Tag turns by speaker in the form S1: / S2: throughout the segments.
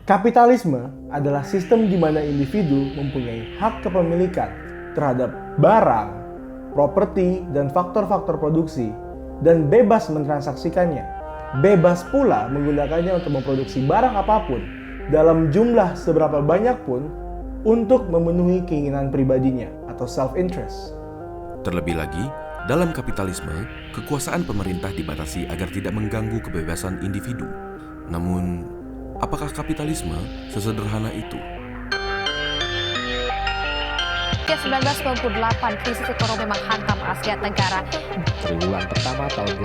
S1: Kapitalisme adalah sistem di mana individu mempunyai hak kepemilikan terhadap barang, properti, dan faktor-faktor produksi, dan bebas mentransaksikannya. Bebas pula menggunakannya untuk memproduksi barang apapun dalam jumlah seberapa banyak pun untuk memenuhi keinginan pribadinya atau self-interest.
S2: Terlebih lagi, dalam kapitalisme, kekuasaan pemerintah dibatasi agar tidak mengganggu kebebasan individu. Namun, apakah kapitalisme sesederhana itu?
S3: 1998, krisis ekonomi menghantam Asia Tenggara.
S4: Triwulan pertama tahun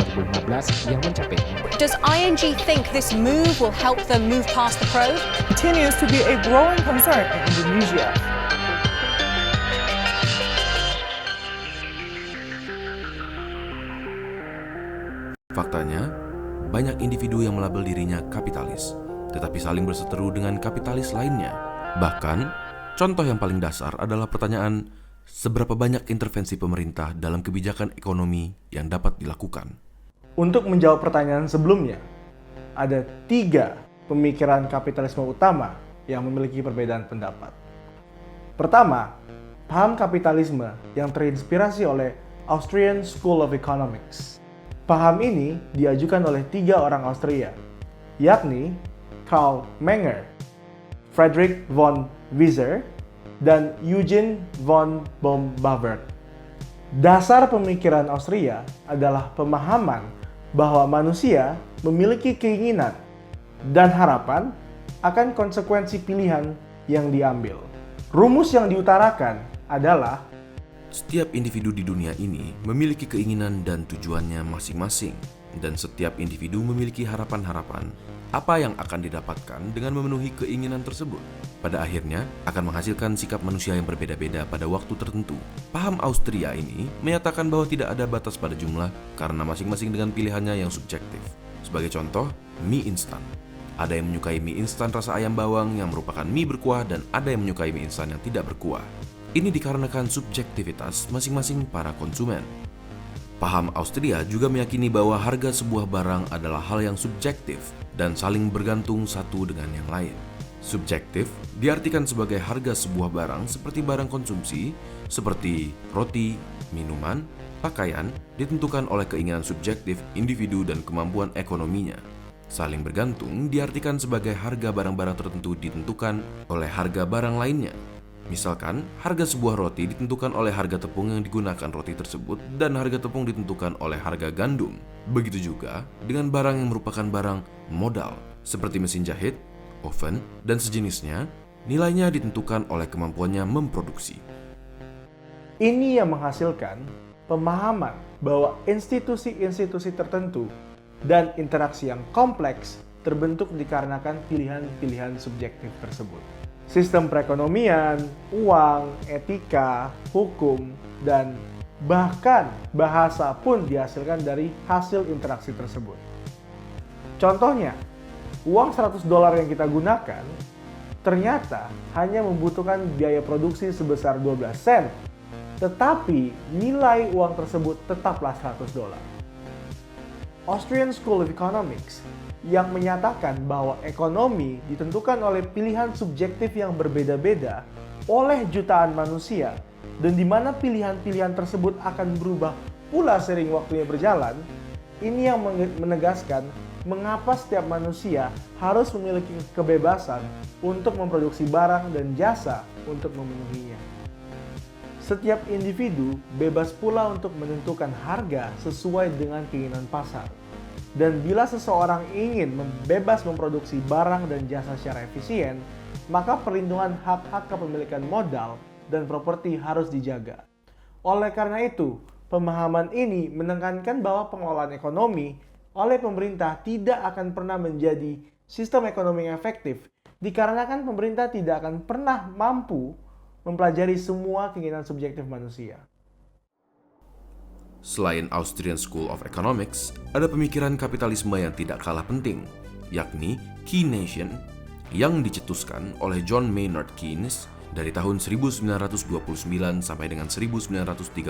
S4: 2015 yang mencapai.
S3: Does ING think this move will help them move past the probe?
S5: Continues to be a growing concern in Indonesia.
S2: Faktanya, banyak individu yang melabel dirinya kapitalis, tetapi saling berseteru dengan kapitalis lainnya. Bahkan, contoh yang paling dasar adalah pertanyaan, seberapa banyak intervensi pemerintah dalam kebijakan ekonomi yang dapat dilakukan?
S1: Untuk menjawab pertanyaan sebelumnya, ada 3 pemikiran kapitalisme utama yang memiliki perbedaan pendapat. Pertama, paham kapitalisme yang terinspirasi oleh Austrian School of Economics. Paham ini diajukan oleh 3 orang Austria, yakni Karl Menger, Friedrich von Wieser, dan Eugen von Bohm-Bawerk. Dasar pemikiran Austria adalah pemahaman bahwa manusia memiliki keinginan dan harapan akan konsekuensi pilihan yang diambil. Rumus yang diutarakan adalah
S2: Setiap individu di dunia ini memiliki keinginan dan tujuannya masing-masing, dan setiap individu memiliki harapan-harapan apa yang akan didapatkan dengan memenuhi keinginan tersebut. Pada akhirnya akan menghasilkan sikap manusia yang berbeda-beda pada waktu tertentu. Paham Austria ini menyatakan bahwa tidak ada batas pada jumlah karena masing-masing dengan pilihannya yang subjektif. Sebagai contoh, mie instan. Ada yang menyukai mie instan rasa ayam bawang yang merupakan mie berkuah, dan ada yang menyukai mie instan yang tidak berkuah. Ini dikarenakan subjektivitas masing-masing para konsumen. Paham Austria juga meyakini bahwa harga sebuah barang adalah hal yang subjektif dan saling bergantung satu dengan yang lain. Subjektif diartikan sebagai harga sebuah barang seperti barang konsumsi, seperti roti, minuman, pakaian, ditentukan oleh keinginan subjektif individu dan kemampuan ekonominya. Saling bergantung diartikan sebagai harga barang-barang tertentu ditentukan oleh harga barang lainnya. Misalkan, harga sebuah roti ditentukan oleh harga tepung yang digunakan roti tersebut, dan harga tepung ditentukan oleh harga gandum. Begitu juga dengan barang yang merupakan barang modal, seperti mesin jahit, oven, dan sejenisnya, nilainya ditentukan oleh kemampuannya memproduksi.
S1: ini yang menghasilkan pemahaman bahwa institusi-institusi tertentu dan interaksi yang kompleks terbentuk dikarenakan pilihan-pilihan subjektif tersebut. Sistem perekonomian, uang, etika, hukum, dan bahkan bahasa pun dihasilkan dari hasil interaksi tersebut. Contohnya, uang $100 yang kita gunakan ternyata hanya membutuhkan biaya produksi sebesar 12 sen, tetapi nilai uang tersebut tetaplah $100. Austrian School of Economics yang menyatakan bahwa ekonomi ditentukan oleh pilihan subjektif yang berbeda-beda oleh jutaan manusia, dan di mana pilihan-pilihan tersebut akan berubah pula seiring waktunya berjalan. Ini yang menegaskan mengapa setiap manusia harus memiliki kebebasan untuk memproduksi barang dan jasa untuk memenuhinya. Setiap individu bebas pula untuk menentukan harga sesuai dengan keinginan pasar. Dan bila seseorang ingin bebas memproduksi barang dan jasa secara efisien, maka perlindungan hak-hak kepemilikan modal dan properti harus dijaga. Oleh karena itu, pemahaman ini menekankan bahwa pengelolaan ekonomi oleh pemerintah tidak akan pernah menjadi sistem ekonomi yang efektif, dikarenakan pemerintah tidak akan pernah mampu mempelajari semua keinginan subjektif manusia.
S2: Selain Austrian School of Economics, ada pemikiran kapitalisme yang tidak kalah penting, yakni Keynesian, yang dicetuskan oleh John Maynard Keynes dari tahun 1929 sampai dengan 1939.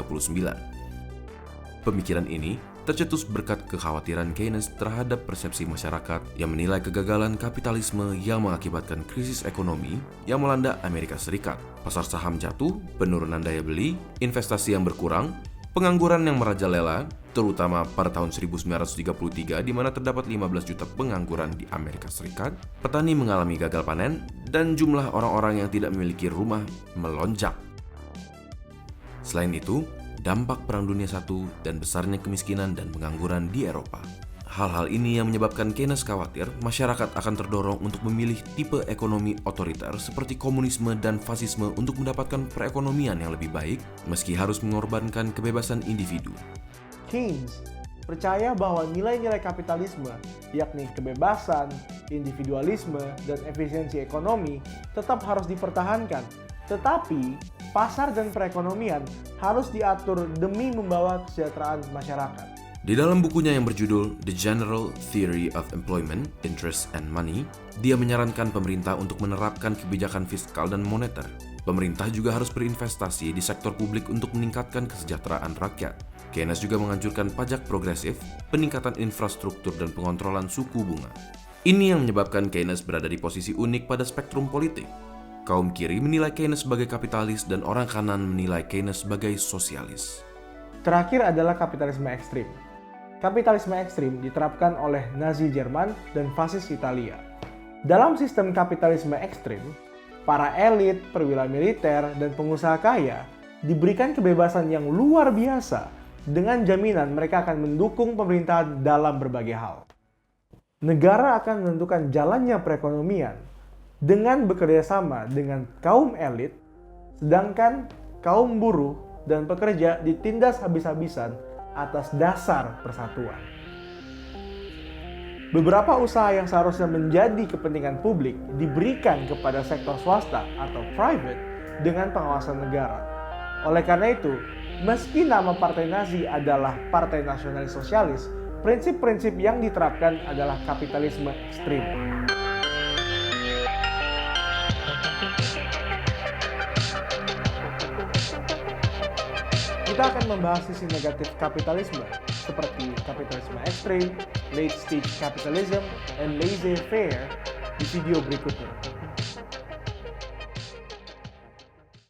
S2: Pemikiran ini tercetus berkat kekhawatiran Keynes terhadap persepsi masyarakat yang menilai kegagalan kapitalisme yang mengakibatkan krisis ekonomi yang melanda Amerika Serikat. Pasar saham jatuh, penurunan daya beli, investasi yang berkurang, pengangguran yang merajalela, terutama pada tahun 1933 di mana terdapat 15 juta pengangguran di Amerika Serikat, petani mengalami gagal panen, dan jumlah orang-orang yang tidak memiliki rumah melonjak. Selain itu, dampak Perang Dunia I dan besarnya kemiskinan dan pengangguran di Eropa. Hal-hal ini yang menyebabkan Keynes khawatir masyarakat akan terdorong untuk memilih tipe ekonomi otoriter seperti komunisme dan fasisme untuk mendapatkan perekonomian yang lebih baik meski harus mengorbankan kebebasan individu.
S1: Keynes percaya bahwa nilai-nilai kapitalisme, yakni kebebasan, individualisme, dan efisiensi ekonomi tetap harus dipertahankan, tetapi pasar dan perekonomian harus diatur demi membawa kesejahteraan masyarakat.
S2: Di dalam bukunya yang berjudul The General Theory of Employment, Interest and Money, dia menyarankan pemerintah untuk menerapkan kebijakan fiskal dan moneter. Pemerintah juga harus berinvestasi di sektor publik untuk meningkatkan kesejahteraan rakyat. Keynes juga menganjurkan pajak progresif, peningkatan infrastruktur, dan pengontrolan suku bunga. Ini yang menyebabkan Keynes berada di posisi unik pada spektrum politik. Kaum kiri menilai Keynes sebagai kapitalis dan orang kanan menilai Keynes sebagai sosialis.
S1: Terakhir adalah kapitalisme ekstrim. Kapitalisme ekstrim diterapkan oleh Nazi Jerman dan fasis Italia. Dalam sistem kapitalisme ekstrim, para elit, perwira militer, dan pengusaha kaya diberikan kebebasan yang luar biasa dengan jaminan mereka akan mendukung pemerintah dalam berbagai hal. Negara akan menentukan jalannya perekonomian dengan bekerja sama dengan kaum elit, sedangkan kaum buruh dan pekerja ditindas habis-habisan atas dasar persatuan. Beberapa usaha yang seharusnya menjadi kepentingan publik diberikan kepada sektor swasta atau private dengan pengawasan negara. Oleh karena itu, meski nama Partai Nazi adalah Partai Nasionalis Sosialis, prinsip-prinsip yang diterapkan adalah kapitalisme ekstrim. Kita akan membahas sisi negatif kapitalisme, seperti kapitalisme ekstrim, late stage capitalism, and laissez-faire di video berikutnya.